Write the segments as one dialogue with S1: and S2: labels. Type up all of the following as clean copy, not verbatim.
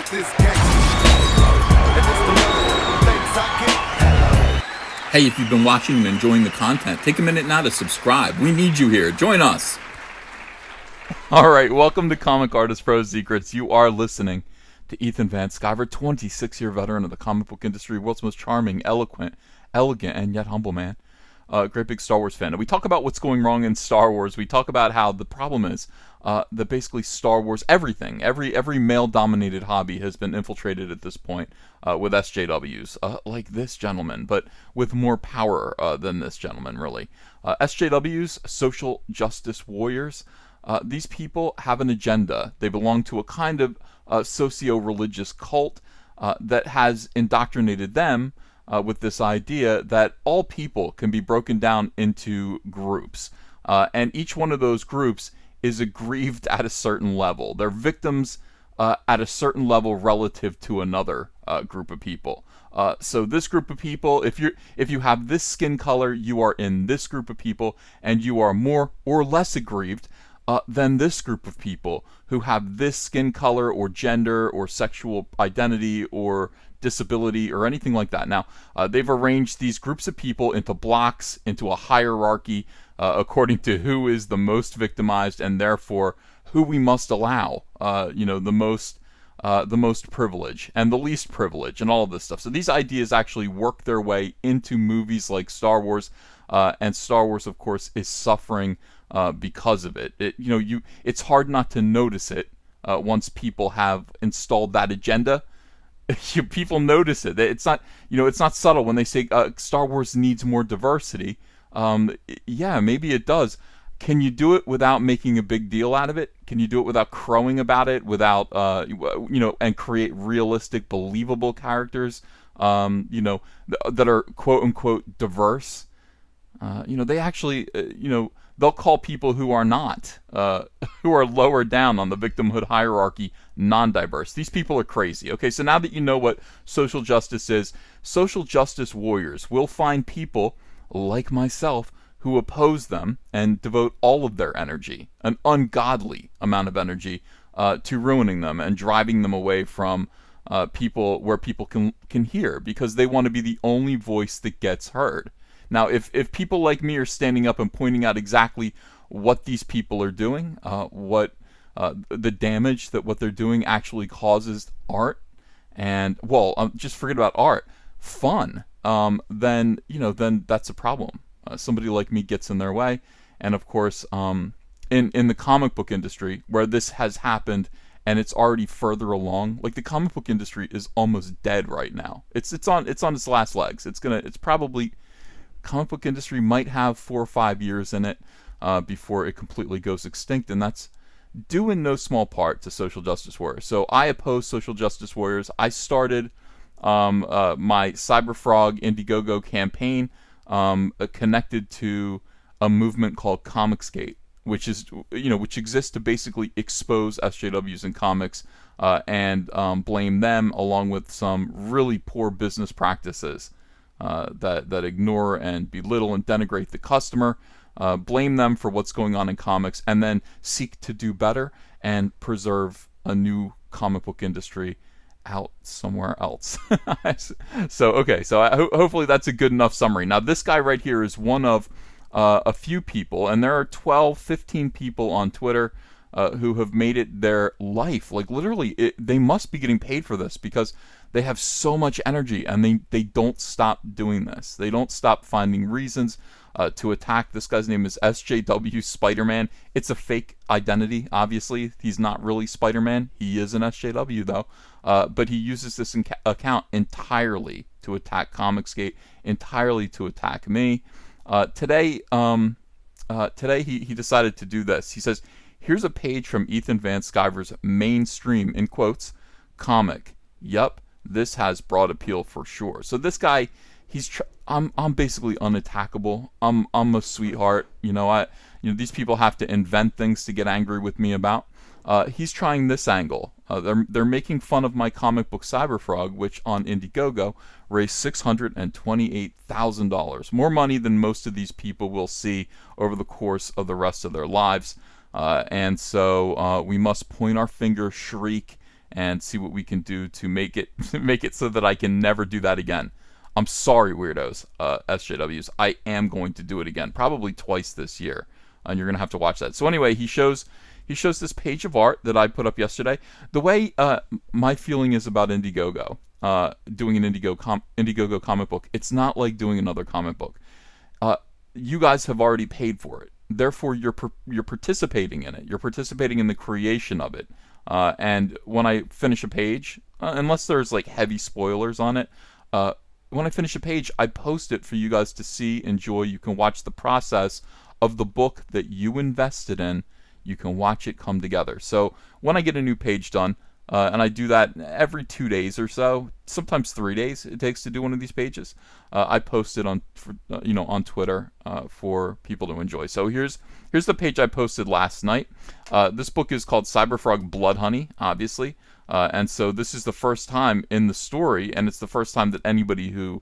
S1: Hey, if you've been watching and enjoying the content, take a minute now to subscribe. We need you here. Join us. All right, welcome to Comic Artist Pro Secrets. You are listening to Ethan Van Sciver, 26-year veteran of the comic book industry, world's most charming, eloquent, elegant, and yet humble man. Great big Star Wars fan. And we talk about what's going wrong in Star Wars. We talk about how the problem is that basically Star Wars, everything, every male-dominated hobby has been infiltrated at this point with SJWs, like this gentleman, but with more power than this gentleman, really. SJWs, social justice warriors. These people have an agenda. They belong to a kind of socio-religious cult that has indoctrinated them with this idea that all people can be broken down into groups. And each one of those groups is aggrieved at a certain level. They're victims at a certain level relative to another group of people. So this group of people, if you have this skin color, you are in this group of people, and you are more or less aggrieved than this group of people who have this skin color or gender or sexual identity or disability or anything like that. Now, they've arranged these groups of people into blocks, into a hierarchy, according to who is the most victimized and therefore who we must allow, the most privilege and the least privilege and all of this stuff. So these ideas actually work their way into movies like Star Wars, and Star Wars, of course, is suffering because of it. It's hard not to notice it once people have installed that agenda. People notice it. It's not subtle when they say Star Wars needs more diversity. Yeah, maybe it does. Can you do it without making a big deal out of it? Can you do it without crowing about it? Without and create realistic, believable characters? That are quote unquote diverse. They actually they'll call people who are not, who are lower down on the victimhood hierarchy, non-diverse. These people are crazy. Okay, so now that you know what social justice is, social justice warriors will find people like myself who oppose them and devote all of their energy, an ungodly amount of energy, to ruining them and driving them away from people where people can hear, because they want to be the only voice that gets heard. Now, if people like me are standing up and pointing out exactly what these people are doing, what the damage that what they're doing actually causes art, and just forget about art, fun, then that's a problem. Somebody like me gets in their way, and of course, in the comic book industry where this has happened and it's already further along, like the comic book industry is almost dead right now. It's on its last legs. Comic book industry might have 4 or 5 years in it before it completely goes extinct, and that's due in no small part to social justice warriors. So I oppose social justice warriors. I started my CYBERFROG Indiegogo campaign connected to a movement called Comicsgate, which exists to basically expose SJWs in comics and blame them, along with some really poor business practices that ignore and belittle and denigrate the customer, blame them for what's going on in comics, and then seek to do better and preserve a new comic book industry out somewhere else. So hopefully that's a good enough summary. Now, this guy right here is one of a few people, and there are 12, 15 people on Twitter who have made it their life. Like, literally, they must be getting paid for this, because they have so much energy, and they don't stop doing this. They don't stop finding reasons to attack. This guy's name is SJW Spider-Man. It's a fake identity, obviously. He's not really Spider-Man. He is an SJW, though. But he uses this account entirely to attack Comicsgate, entirely to attack me. Today he decided to do this. He says, here's a page from Ethan Van Sciver's mainstream, in quotes, comic. Yup, this has broad appeal for sure. So this guy, I'm basically unattackable. I'm a sweetheart. These people have to invent things to get angry with me about. He's trying this angle. They're making fun of my comic book CYBERFROG, which on Indiegogo raised $628,000, more money than most of these people will see over the course of the rest of their lives. And so we must point our finger, shriek, and see what we can do to make it make it so that I can never do that again. I'm sorry, weirdos, SJWs. I am going to do it again, probably twice this year, and you're gonna have to watch that. So anyway, he shows this page of art that I put up yesterday. The way my feeling is about Indiegogo, doing an Indiegogo comic book, it's not like doing another comic book. You guys have already paid for it. Therefore, you're participating in it. You're participating in the creation of it. And when I finish a page, unless there's like heavy spoilers on it, when I finish a page, I post it for you guys to see, enjoy. You can watch the process of the book that you invested in. You can watch it come together. So when I get a new page done, and I do that every 2 days or so, sometimes 3 days it takes to do one of these pages, I post it on Twitter for people to enjoy. So here's the page I posted last night. This book is called CYBERFROG Bloodhoney, obviously. And so this is the first time in the story, and it's the first time that anybody who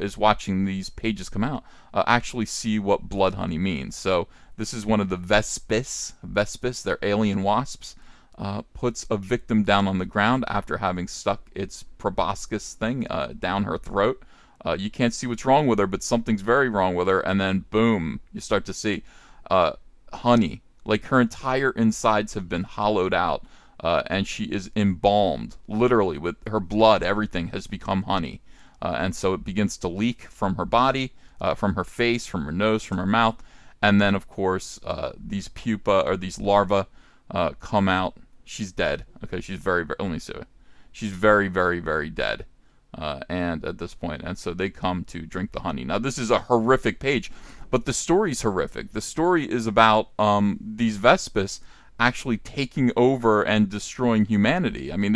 S1: is watching these pages come out actually see what bloodhoney means. So this is one of the Vespis, they're alien wasps, puts a victim down on the ground after having stuck its proboscis thing down her throat. You can't see what's wrong with her, but something's very wrong with her, and then boom, you start to see honey. Like her entire insides have been hollowed out. And she is embalmed, literally, with her blood. Everything has become honey. And so it begins to leak from her body, from her face, from her nose, from her mouth. And then, of course, these pupa, or these larvae, come out. She's dead. Okay, she's very, very, let me see it. She's very, very, very dead. And at this point, and so they come to drink the honey. Now, this is a horrific page, but the story's horrific. The story is about these Vespis actually taking over and destroying humanity. I mean,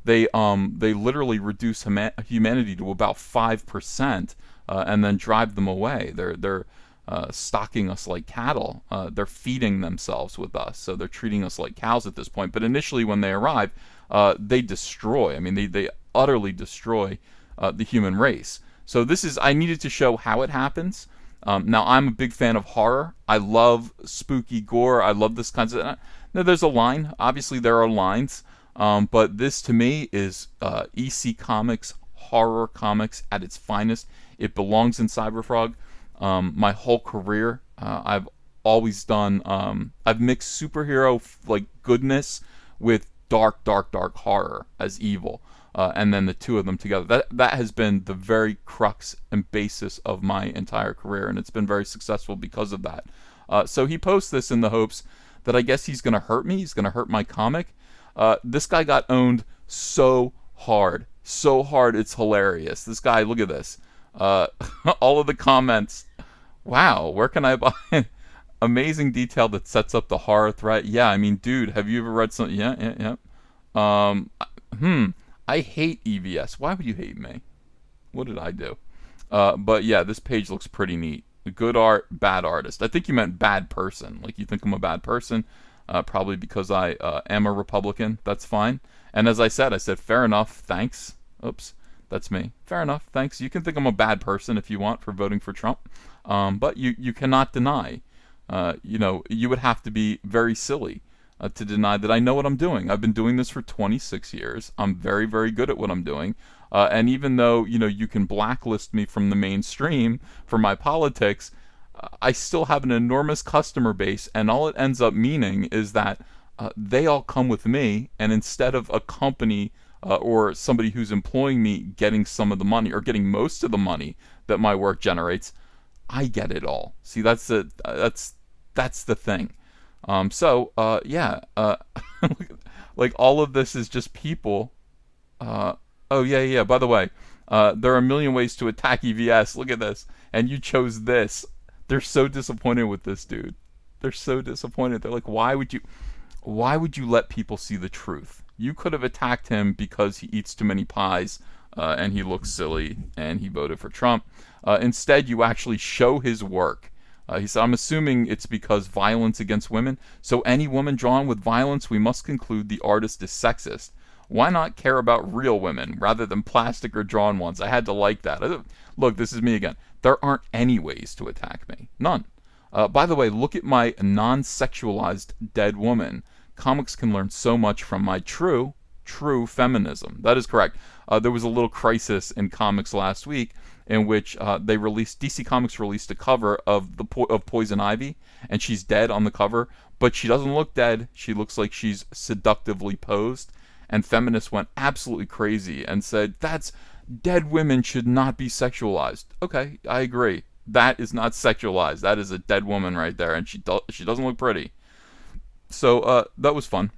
S1: they literally reduce humanity to about 5%, and then drive them away. They're stocking us like cattle. They're feeding themselves with us, so they're treating us like cows at this point. But initially, when they arrive, they destroy. I mean, they utterly destroy the human race. So I needed to show how it happens. Now, I'm a big fan of horror. I love spooky gore. I love this kinds of... Now, there's a line. Obviously, there are lines. But this, to me, is EC Comics, horror comics at its finest. It belongs in CYBERFROG. My whole career, I've always done... I've mixed superhero, like, goodness with dark horror as evil. And then the two of them together. That has been the very crux and basis of my entire career, and it's been very successful because of that. So he posts this in the hopes that I guess he's going to hurt me. He's going to hurt my comic. This guy got owned so hard. So hard, it's hilarious. This guy, look at this. All of the comments. Wow, where can I buy amazing detail that sets up the horror threat? Yeah, I mean, dude, have you ever read something? Yeah. I hate EVS. Why would you hate me? What did I do? But yeah, this page looks pretty neat. Good art, bad artist. I think you meant bad person. Like, you think I'm a bad person, probably because I am a Republican. That's fine. And as I said, fair enough, thanks. Oops, that's me. Fair enough, thanks. You can think I'm a bad person if you want for voting for Trump. But you cannot deny, you would have to be very silly to deny that I know what I'm doing. I've been doing this for 26 years. I'm very, very good at what I'm doing. And even though, you can blacklist me from the mainstream for my politics, I still have an enormous customer base, and all it ends up meaning is that they all come with me, and instead of a company or somebody who's employing me getting some of the money or getting most of the money that my work generates, I get it all. See, that's the thing. Like, all of this is just people. Oh, yeah, by the way, there are a million ways to attack EVS. Look at this. And you chose this. They're so disappointed with this dude. They're so disappointed. They're like, why would you let people see the truth? You could have attacked him because he eats too many pies, and he looks silly, and he voted for Trump. Instead, you actually show his work. He said, I'm assuming it's because violence against women. So any woman drawn with violence, we must conclude the artist is sexist. Why not care about real women rather than plastic or drawn ones? I had to like that. Look, this is me again. There aren't any ways to attack me. None. By the way, look at my non-sexualized dead woman. Comics can learn so much from my true true feminism. That is correct. There was a little crisis in comics last week in which DC Comics released a cover of of Poison Ivy, and she's dead on the cover, but she doesn't look dead. She looks like she's seductively posed, and feminists went absolutely crazy and said that's dead women should not be sexualized. Okay, I agree. That is not sexualized. That is a dead woman right there, and she doesn't look pretty. So that was fun.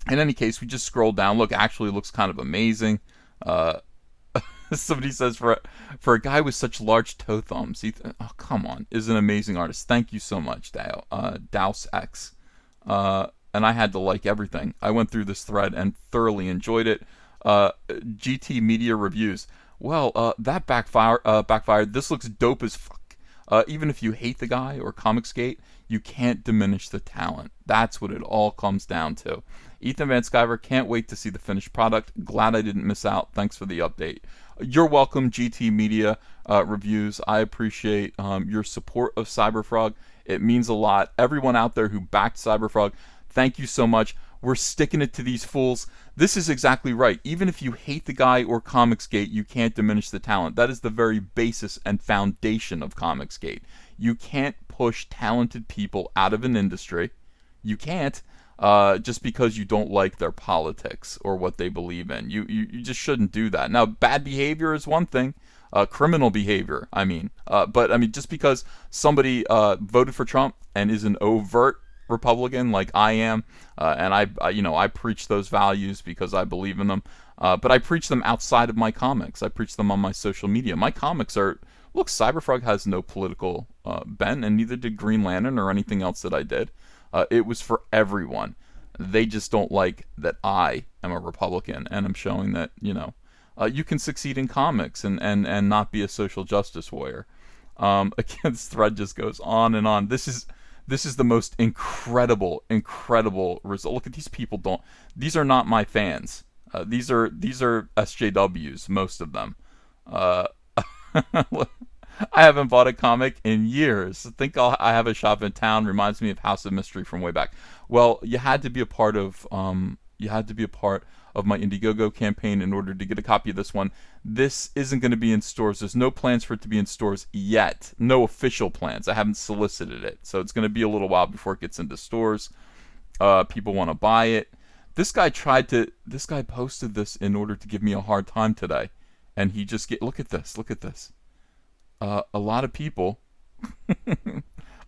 S1: In any case, we just scrolled down. Look, actually looks kind of amazing. Somebody says for a guy with such large toe thumbs, oh come on, is an amazing artist. Thank you so much, Douse X. And I had to like everything. I went through this thread and thoroughly enjoyed it. GT Media Reviews. Well, that backfired. This looks dope as fuck. Even if you hate the guy or Comicsgate, you can't diminish the talent. That's what it all comes down to. Ethan Van Sciver, can't wait to see the finished product. Glad I didn't miss out. Thanks for the update. You're welcome, GT Media Reviews. I appreciate your support of CyberFrog. It means a lot. Everyone out there who backed CyberFrog, thank you so much. We're sticking it to these fools. This is exactly right. Even if you hate the guy or Comicsgate, you can't diminish the talent. That is the very basis and foundation of Comicsgate. You can't push talented people out of an industry. You can't just because you don't like their politics or what they believe in. You just shouldn't do that. Now, bad behavior is one thing. Criminal behavior, I mean. But, I mean, just because somebody voted for Trump and is an overt Republican like I am, and I preach those values because I believe in them, but I preach them outside of my comics. I preach them on my social media. My comics are, look, CyberFrog has no political bent, and neither did Green Lantern or anything else that I did. It was for everyone. They just don't like that I am a Republican, and I'm showing that you can succeed in comics and not be a social justice warrior. Again, this thread just goes on and on. This is the most incredible result. Look at these people. These are not my fans. These are SJWs, most of them. I haven't bought a comic in years. I have a shop in town. Reminds me of House of Mystery from way back. Well, you had to be a part of my Indiegogo campaign in order to get a copy of this one. This isn't going to be in stores. There's no plans for it to be in stores yet. No official plans. I haven't solicited it. So it's going to be a little while before it gets into stores. People want to buy it. This guy posted this in order to give me a hard time today. And he just look at this. A lot of people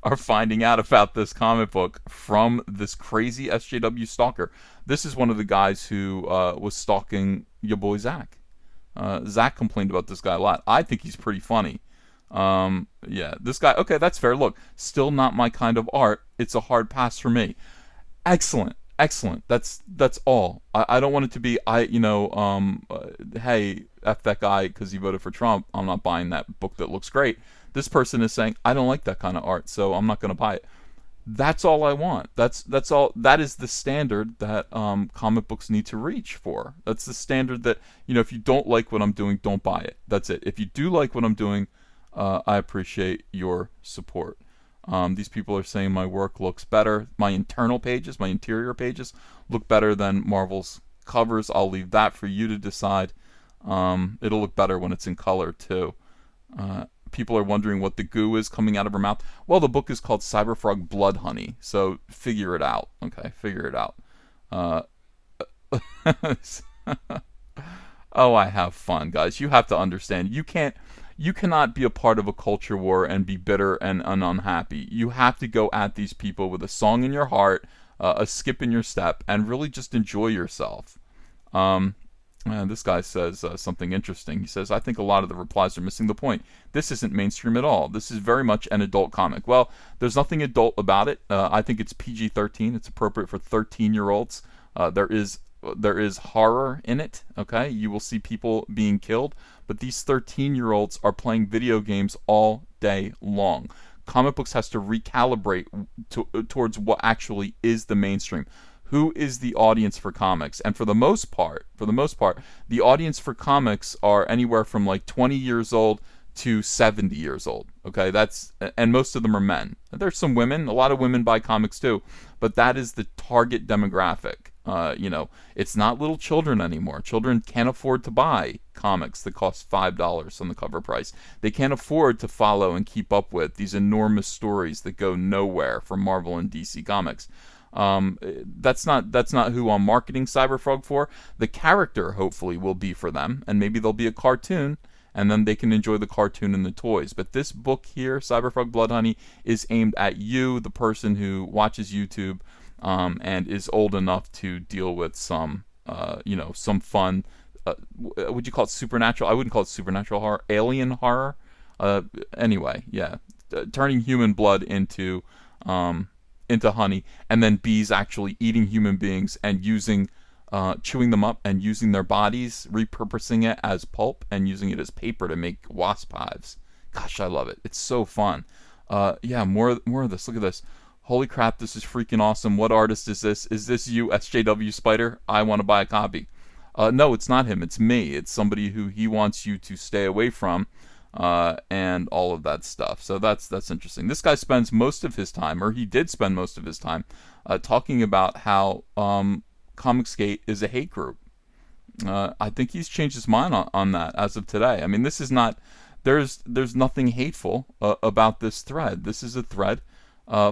S1: are finding out about this comic book from this crazy SJW stalker. This is one of the guys who was stalking your boy Zach. Zach complained about this guy a lot. I think he's pretty funny. This guy, okay, that's fair. Look, still not my kind of art. It's a hard pass for me. Excellent. That's all. I don't want it to be, hey, F that guy because he voted for Trump. I'm not buying that book that looks great. This person is saying, I don't like that kind of art, so I'm not going to buy it. That's all I want. That's all. That is the standard that comic books need to reach for. That's the standard that, if you don't like what I'm doing, don't buy it. That's it. If you do like what I'm doing, I appreciate your support. These people are saying my work looks better. My interior pages look better than Marvel's covers. I'll leave that for you to decide. It'll look better when it's in color too. People are wondering what the goo is coming out of her mouth. Well, the book is called CYBERFROG Bloodhoney, so figure it out. Okay, figure it out. Oh, I have fun, guys. You have to understand. You cannot be a part of a culture war and be bitter and unhappy. You have to go at these people with a song in your heart, a skip in your step, and really just enjoy yourself. This guy says something interesting. He says, I think a lot of the replies are missing the point. This isn't mainstream at all. This is very much an adult comic. Well, there's nothing adult about it. I think it's PG-13. It's appropriate for 13-year-olds. There is horror in it, okay? You will see people being killed, but these 13-year-olds are playing video games all day long. Comic books has to recalibrate towards what actually is the mainstream. Who is the audience for comics? And for the most part, the audience for comics are anywhere from like 20 years old to 70 years old. Okay, and most of them are men. There's some women, a lot of women buy comics too, but that is the target demographic. It's not little children anymore. Children can't afford to buy comics that cost $5 on the cover price. They can't afford to follow and keep up with these enormous stories that go nowhere from Marvel and DC Comics. That's not who I'm marketing CyberFrog for. The character hopefully will be for them, and maybe there'll be a cartoon, and then they can enjoy the cartoon and the toys. But this book here, CyberFrog Bloodhoney, is aimed at you, the person who watches YouTube, and is old enough to deal with some fun. Would you call it supernatural? I wouldn't call it supernatural horror. Alien horror. Anyway, yeah, turning human blood into honey, and then bees actually eating human beings and chewing them up and using their bodies, repurposing it as pulp and using it as paper to make wasp hives. Gosh, I love it. It's so fun. More of this. Look at this. Holy crap, this is freaking awesome. What artist is this? Is this you, SJW Spider? I want to buy a copy. No, it's not him. It's me. It's somebody who he wants you to stay away from, and all of that stuff. So that's interesting. This guy spends most of his time, or he did spend most of his time, talking about how Comicsgate is a hate group. I think he's changed his mind on that as of today. I mean, this is not. There's nothing hateful about this thread. This is a thread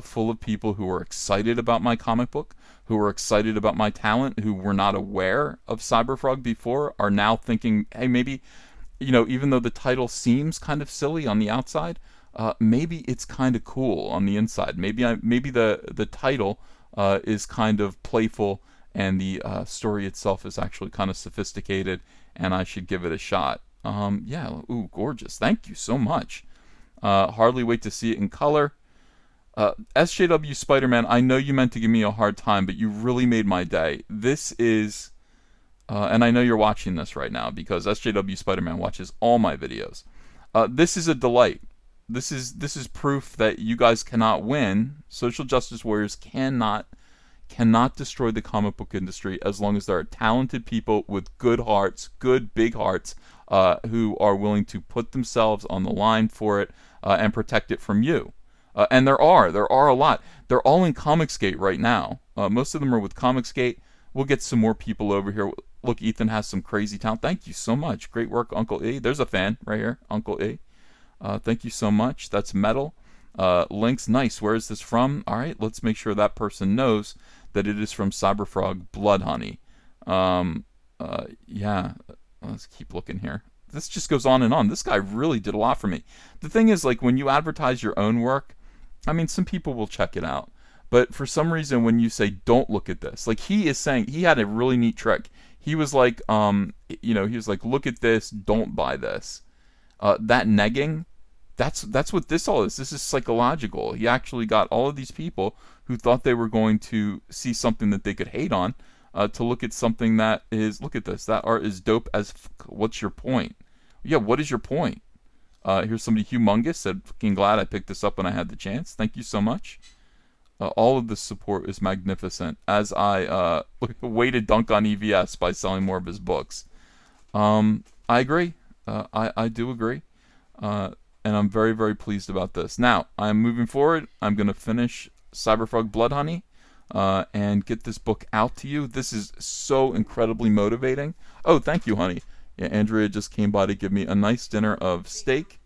S1: full of people who are excited about my comic book, who are excited about my talent, who were not aware of CyberFrog before, are now thinking, hey, maybe, even though the title seems kind of silly on the outside, maybe it's kind of cool on the inside. Maybe the title is kind of playful, and the story itself is actually kind of sophisticated, and I should give it a shot. Ooh, gorgeous. Thank you so much. Hardly wait to see it in color. SJW Spider-Man, I know you meant to give me a hard time, but you really made my day. This is, and I know you're watching this right now because SJW Spider-Man watches all my videos. This is a delight. This is proof that you guys cannot win. Social justice warriors cannot destroy the comic book industry as long as there are talented people with good hearts, good big hearts, who are willing to put themselves on the line for it and protect it from you. And there are a lot. They're all in Comicsgate right now. Most of them are with Comicsgate. We'll get some more people over here. Look, Ethan has some crazy talent. Thank you so much. Great work, Uncle E. There's a fan right here, Uncle E. Thank you so much. That's metal. Links, nice. Where is this from? All right, let's make sure that person knows that it is from CyberFrog Bloodhoney. Let's keep looking here. This just goes on and on. This guy really did a lot for me. The thing is, like, when you advertise your own work, I mean, some people will check it out. But for some reason, when you say, don't look at this, like he is saying, he had a really neat trick. He was like, look at this, don't buy this. That negging, that's what this all is. This is psychological. He actually got all of these people who thought they were going to see something that they could hate on, to look at something that is, look at this, that art is dope as what's your point? Yeah, what is your point? Here's somebody humongous said, fucking glad I picked this up when I had the chance. Thank you so much. All of this support is magnificent as I way to dunk on EVS by selling more of his books. I agree. I do agree. And I'm very, very pleased about this. Now, I'm moving forward. I'm going to finish CyberFrog Bloodhoney and get this book out to you. This is so incredibly motivating. Oh, thank you, honey. Yeah, Andrea just came by to give me a nice dinner of steak,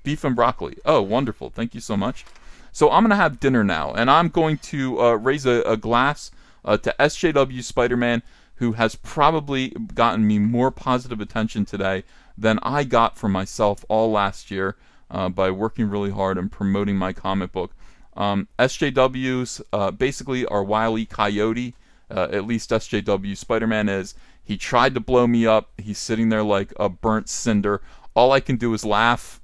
S1: beef and broccoli. Oh, wonderful. Thank you so much. So I'm going to have dinner now, and I'm going to raise a glass to SJW Spider-Man, who has probably gotten me more positive attention today than I got for myself all last year by working really hard and promoting my comic book. SJWs basically are Wile E. Coyote, at least SJW Spider-Man is. He tried to blow me up. He's sitting there like a burnt cinder. All I can do is laugh.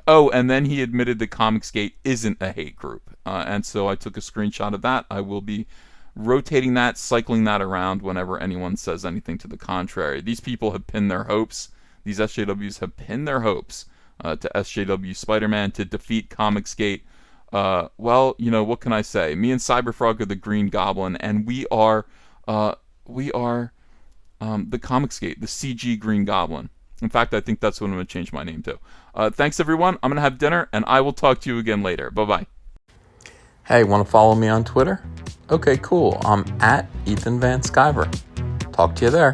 S1: Oh, and then he admitted that Comicsgate isn't a hate group. And so I took a screenshot of that. I will be rotating that, cycling that around whenever anyone says anything to the contrary. These people have pinned their hopes. These SJWs have pinned their hopes to SJW Spider-Man to defeat Comicsgate. Well, what can I say? Me and CyberFrog are the Green Goblin, and we are the Comicsgate, the CG Green Goblin. In fact, I think that's what I'm going to change my name to. Thanks, everyone. I'm going to have dinner, and I will talk to you again later. Bye-bye. Hey, want to follow me on Twitter? Okay, cool. I'm at Ethan Van Sciver. Talk to you there.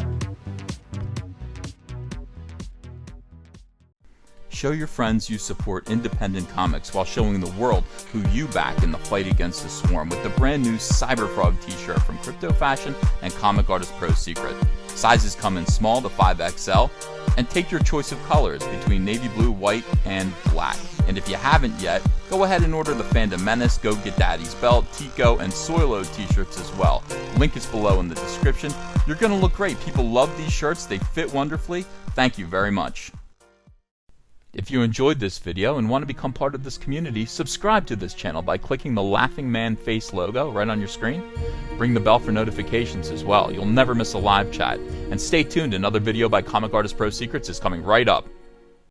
S1: Show your friends you support independent comics while showing the world who you back in the fight against the swarm with the brand new CYBERFROG t-shirt from Crypto Fashion and Comic Artist Pro Secret. Sizes come in small to 5XL, and take your choice of colors between navy blue, white, and black. And if you haven't yet, go ahead and order the Fandom Menace, Go Get Daddy's Belt, Tico, and Soilo t-shirts as well. Link is below in the description. You're going to look great. People love these shirts. They fit wonderfully. Thank you very much. If you enjoyed this video and want to become part of this community, subscribe to this channel by clicking the laughing man face logo right on your screen. Ring the bell for notifications as well. You'll never miss a live chat. And stay tuned, another video by Comic Artist Pro Secrets is coming right up.